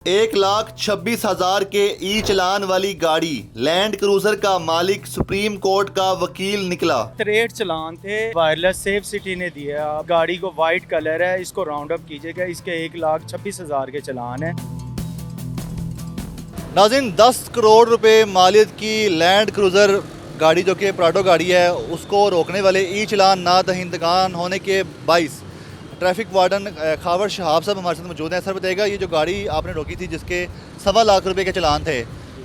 1,26,000 के ई चलान वाली गाड़ी लैंड क्रूजर का मालिक सुप्रीम कोर्ट का वकील निकला। रेट चलान थे, वायरलेस सेफ सिटी ने दिया। गाड़ी को वाइट कलर है, इसको राउंड अप कीजिएगा। इसके 1,26,000 के चलान है। नाज़रीन, 10 करोड़ रुपए मालियत की लैंड क्रूजर गाड़ी जो कि प्राडो गाड़ी है, उसको रोकने वाले ई चलान ना दहिंदगान होने के बाइस ट्रैफिक वार्डन खावर शहाब साहब हमारे साथ मौजूद हैं। सर बताइएगा, ये जो गाड़ी आपने रोकी थी जिसके 1.25 लाख रुपए के चलान थे,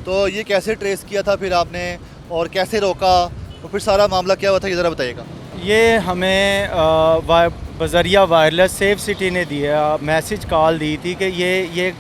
तो ये कैसे ट्रेस किया था फिर आपने, और कैसे रोका, और फिर सारा मामला क्या हुआ था, ये ज़रा बताइएगा। ये हमें बजरिया वायरलेस सेफ सिटी ने दिया, मैसेज कॉल दी थी कि ये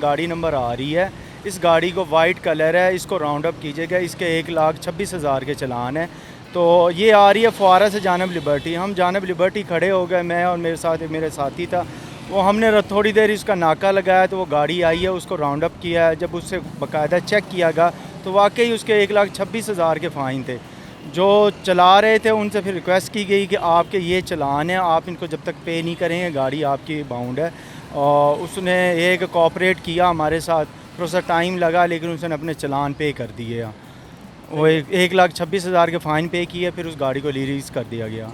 गाड़ी नंबर आ रही है, इस गाड़ी को वाइट कलर है, इसको राउंड अप कीजिएगा। इसके 1,26,000 के चलान है। तो ये आ रही है फुआरा से जानब लिबर्टी। हम जानब लिबर्टी खड़े हो गए, मैं और मेरे साथ मेरे साथी था। वो हमने थोड़ी देर इसका नाका लगाया तो वो गाड़ी आई है, उसको राउंड अप किया है। जब उससे बाकायदा चेक किया गया तो वाकई उसके 1,26,000 के फ़ाइन थे। जो चला रहे थे उनसे फिर रिक्वेस्ट की गई कि आपके ये चलान है, आप इनको जब तक पे नहीं करेंगे गाड़ी आपकी बाउंड है। और उसने एक कोऑपरेट किया हमारे साथ, थोड़ा सा टाइम लगा, लेकिन उसने अपने चलान पे कर दिए। वो 1,26,000 के फ़ाइन पे किए, फिर उस गाड़ी को रिलीज़ कर दिया गया।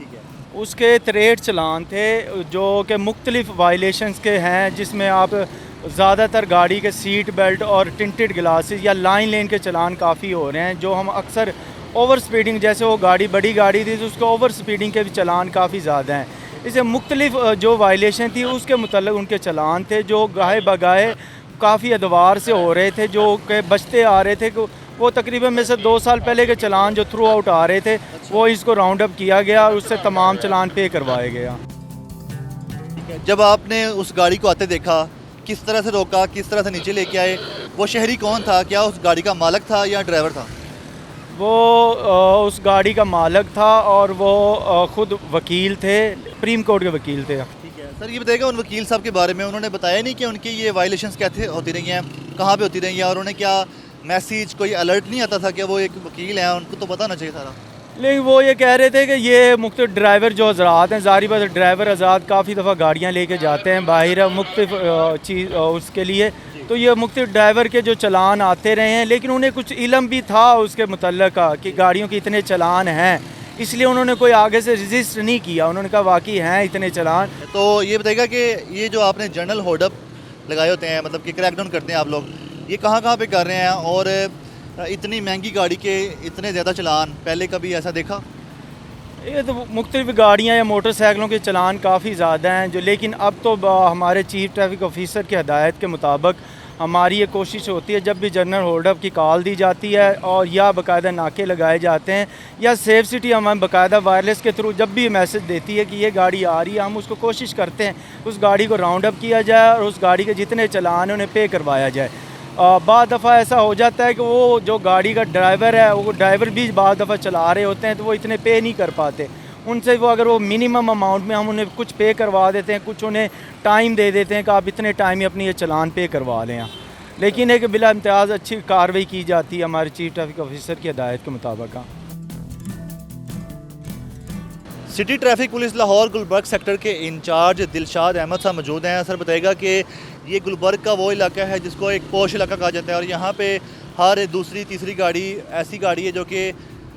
उसके 63 चलान थे जो कि मुख्तलिफ़ वायलेशंस के हैं, जिसमें आप ज़्यादातर गाड़ी के सीट बेल्ट और टिंटेड ग्लासेस या लाइन लेन के चलान काफ़ी हो रहे हैं। जो हम अक्सर ओवर स्पीडिंग, जैसे वो गाड़ी बड़ी गाड़ी थी तो उसको ओवर स्पीडिंग के भी चलान काफ़ी ज़्यादा हैं। इसे मुख्तलिफ़ जो वायलेशन थी उसके मुतल्लिक़ उनके चलान थे, जो गाहे बगाहे काफ़ी अदवार से हो रहे थे, जो कि बचते आ रहे थे। वो तकरीबन में से 2 साल पहले के चलान जो थ्रू आउट आ रहे थे, वो इसको राउंड अप किया गया और उससे तमाम चलान पे करवाए गया। जब आपने उस गाड़ी को आते देखा, किस तरह से रोका, किस तरह से नीचे लेके आए, वो शहरी कौन था? क्या उस गाड़ी का मालिक था या ड्राइवर था? वो उस गाड़ी का मालिक था और वो ख़ुद वकील थे, सुप्रीम कोर्ट के वकील थे। ठीक है सर, ये बताइएगा उन वकील साहब के बारे में, उन्होंने बताया नहीं कि उनकी ये वायलेशंस कैसे होती रही हैं, कहाँ पे होती रही हैं, और उन्हें क्या मैसेज कोई अलर्ट नहीं आता था कि वो एक वकील हैं, उनको तो पता होना चाहिए सारा। लेकिन वो ये कह रहे थे कि ये मुख्तलिफ ड्राइवर जो हजरात हैं, ज़ाहिर बात ड्राइवर आज़ाद काफ़ी दफ़ा गाड़ियाँ लेके जाते हैं बाहर मुख्तलिफ चीज़ उसके लिए, तो ये मुख्तलिफ ड्राइवर के जो चलान आते रहे हैं, लेकिन उन्हें कुछ इल्म भी था उसके मुतल्लिक़ कि गाड़ियों के इतने चलान हैं, इसलिए उन्होंने कोई आगे से रजिस्ट नहीं किया। उन्होंने कहा वाकई हैं इतने चलान। तो ये बताइएगा कि ये जो आपने जनरल होल्ड अप लगाए होते हैं, मतलब कि क्रैकडाउन करते हैं आप लोग, ये कहाँ पे कर रहे हैं, और इतनी महंगी गाड़ी के इतने ज़्यादा चलान पहले कभी ऐसा देखा? ये तो मुख्तलिफ गाड़ियाँ या मोटरसाइकिलों के चलान काफ़ी ज़्यादा हैं जो, लेकिन अब तो हमारे चीफ ट्रैफिक ऑफिसर की हदायत के मुताबिक हमारी ये कोशिश होती है, जब भी जनरल होल्ड अप की कॉल दी जाती है और या बाकायदा नाके लगाए जाते हैं, या सेफ सिटी हमें बाकायदा वायरलेस के थ्रू जब भी मैसेज देती है कि ये गाड़ी आ रही है, हम उसको कोशिश करते हैं उस गाड़ी को राउंड अप किया जाए और उस गाड़ी के जितने चलान हैं उन्हें पे करवाया जाए। बाद दफ़ा ऐसा हो जाता है कि वो जो गाड़ी का ड्राइवर है, वो ड्राइवर भी बाद दफ़ा चला रहे होते हैं तो वो इतने पे नहीं कर पाते। उनसे वो अगर वो मिनिमम अमाउंट में हम उन्हें कुछ पे करवा देते हैं, कुछ उन्हें टाइम दे देते हैं कि आप इतने टाइम में अपनी ये चलान पे करवा लें। लेकिन एक बिला इम्तियाज़ अच्छी कार्रवाई की जाती है हमारे चीफ ट्रैफिक ऑफिसर की हदायत के मुताबिक। City traffic police Lahore Gulberg sector के इंचार्ज दिलशाद अहमद साहब मौजूद हैं। सर बताइएगा कि ये गुलबर्ग का वो इलाका है जिसको एक पोश इलाका कहा जाता है, और यहाँ पे हर दूसरी तीसरी गाड़ी ऐसी गाड़ी है जो कि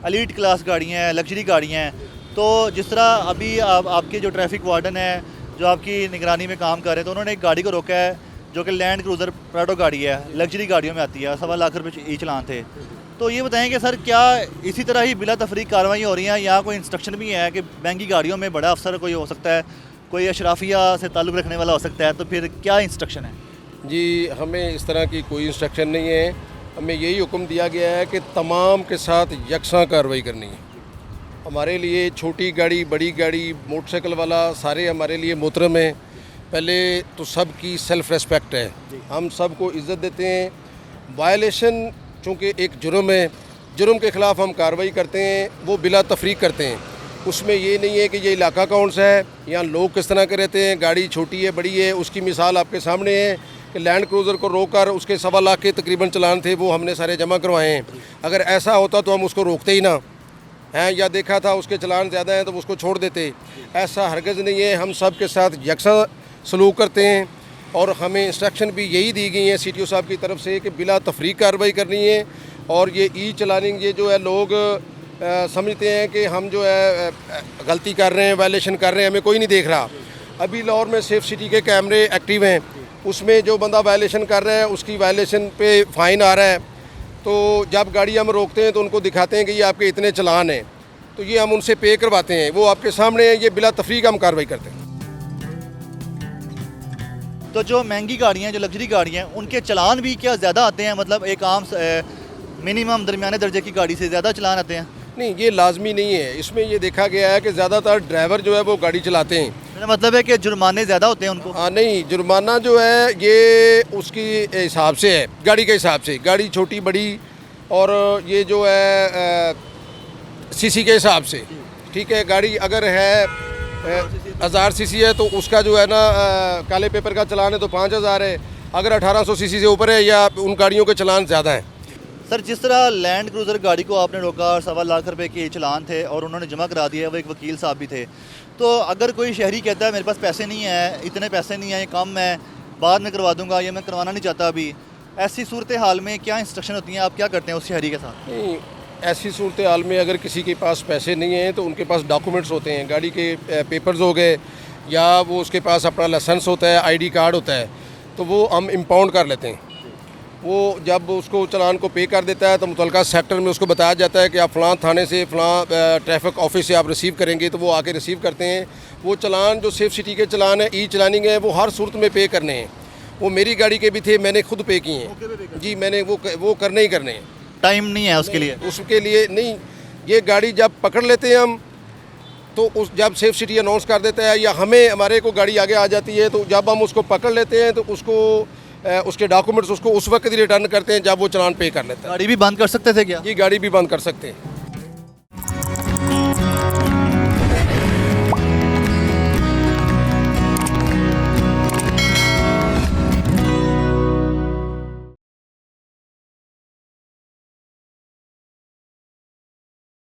एलीट क्लास गाड़ियाँ हैं, लग्जरी गाड़ियाँ हैं। तो जिस तरह अभी आपके जो ट्रैफिक वार्डन है जो आपकी निगरानी में काम कर रहे हैं, तो उन्होंने एक गाड़ी को रोका है जो कि लैंड क्रूज़र प्राडो गाड़ी है, लग्जरी गाड़ियों में आती है, 1.25 लाख रुपये ई चलान थे। तो ये बताएं कि सर क्या इसी तरह ही बिला तफरीक कार्रवाई हो रही है, या कोई इंस्ट्रक्शन भी है कि महंगी गाड़ियों में बड़ा अफसर कोई हो सकता है, कोई अशराफिया से ताल्लुक़ रखने वाला हो सकता है, तो फिर क्या इंस्ट्रक्शन है? जी, हमें इस तरह की कोई इंस्ट्रक्शन नहीं है। हमें यही हुक्म दिया गया है कि तमाम के साथ यकसा कार्रवाई करनी है। हमारे लिए छोटी गाड़ी, बड़ी गाड़ी, मोटरसाइकिल वाला सारे हमारे लिए मोहतरम हैं। पहले तो सबकी सेल्फ़ रेस्पेक्ट है, हम सबको इज़्ज़त देते हैं। वायलेशन चूँकि एक जुर्म है, जुर्म के ख़िलाफ़ हम कार्रवाई करते हैं, वो बिला तफरीक करते हैं। उसमें ये नहीं है कि ये इलाका कौन सा है, यहाँ लोग किस तरह के रहते हैं, गाड़ी छोटी है बड़ी है। उसकी मिसाल आपके सामने है कि लैंड क्रूज़र को रोककर उसके 1.25 लाख के तकरीबन चलान थे, वो हमने सारे जमा करवाए हैं। अगर ऐसा होता तो हम उसको रोकते ही ना हैं, या देखा था उसके चलान ज़्यादा हैं तो उसको छोड़ देते। ऐसा हरगिज़ नहीं है, हम सब के साथ यकसा सलूक करते हैं। और हमें इंस्ट्रक्शन भी यही दी गई है CTO साहब की तरफ से कि बिला तफरीक कार्रवाई करनी है। और ये चलानिंग ये जो है लोग समझते हैं कि हम जो है गलती कर रहे हैं, वायलेशन कर रहे हैं, हमें कोई नहीं देख रहा। अभी लाहौर में सेफ सिटी के कैमरे एक्टिव हैं, उसमें जो बंदा वायलेशन कर रहा है उसकी वायलेशन पे फ़ाइन आ रहा है। तो जब गाड़ी हम रोकते हैं तो उनको दिखाते हैं कि ये आपके इतने चलान हैं, तो ये हम उनसे पे करवाते हैं, वो आपके सामने है, ये बिला तफरीक हम कार्रवाई करते हैं। तो जो महंगी गाड़ियाँ हैं, जो लग्जरी गाड़ियाँ हैं, उनके चलान भी क्या ज़्यादा आते हैं? मतलब एक आम मिनिमम दरमियाने दर्जे की गाड़ी से ज़्यादा चलान आते हैं? नहीं, ये लाजमी नहीं है। इसमें ये देखा गया है कि ज़्यादातर ड्राइवर जो है वो गाड़ी चलाते हैं। मेरा मतलब है कि जुर्माने ज़्यादा होते हैं उनको? हाँ, नहीं, जुर्माना जो है ये उसकी हिसाब से है, गाड़ी के हिसाब से, गाड़ी छोटी बड़ी, और ये जो है सीसी के हिसाब से। ठीक है, गाड़ी अगर है 1000 सीसी है तो उसका जो है ना काले पेपर का चलान है तो 5000 है। अगर 1800 सीसी से ऊपर है या उन गाड़ियों के चलान ज़्यादा हैं। सर, जिस तरह लैंड क्रूज़र गाड़ी को आपने रोका और 1.25 लाख रुपए के चलान थे और उन्होंने जमा करा दिया, वो एक वकील साहब भी थे, तो अगर कोई शहरी कहता है मेरे पास पैसे नहीं है, इतने पैसे नहीं है, ये कम है, बाद में करवा दूंगा, ये मैं करवाना नहीं चाहता अभी, ऐसी सूरत हाल में क्या इंस्ट्रक्शन होती हैं? आप क्या करते हैं उस शहरी के साथ? नहीं, ऐसी सूरत हाल में अगर किसी के पास पैसे नहीं हैं तो उनके पास डॉक्यूमेंट्स होते हैं, गाड़ी के पेपर्स हो गए, या वो उसके पास अपना लाइसेंस होता है, ID कार्ड होता है, तो वो हम इम्पाउंड कर लेते हैं। वो जब उसको चलान को पे कर देता है तो मुतलका सेक्टर में उसको बताया जाता है कि आप फ़लाँ थाने से, फ़लाँ ट्रैफिक ऑफिस से आप रिसीव करेंगे, तो वो आके रिसीव करते हैं। वो चलान जो सेफ सिटी के चलान है, चलानिंग है, वो हर सूरत में पे करने हैं। वो मेरी गाड़ी के भी थे, मैंने खुद पे किए हैं जी, मैंने वो करने ही करने हैं। टाइम नहीं है उसके लिए? उसके लिए नहीं, ये गाड़ी जब पकड़ लेते हैं हम तो जब सेफ सिटी अनाउंस कर देता है या हमारे को गाड़ी आगे आ जाती है, तो जब हम उसको पकड़ लेते हैं तो उसको उसके डॉक्यूमेंट्स उसको उस वक्त ही रिटर्न करते हैं जब वो चलान पे कर लेता है। गाड़ी भी बंद कर सकते थे क्या? ये गाड़ी भी बंद कर सकते हैं।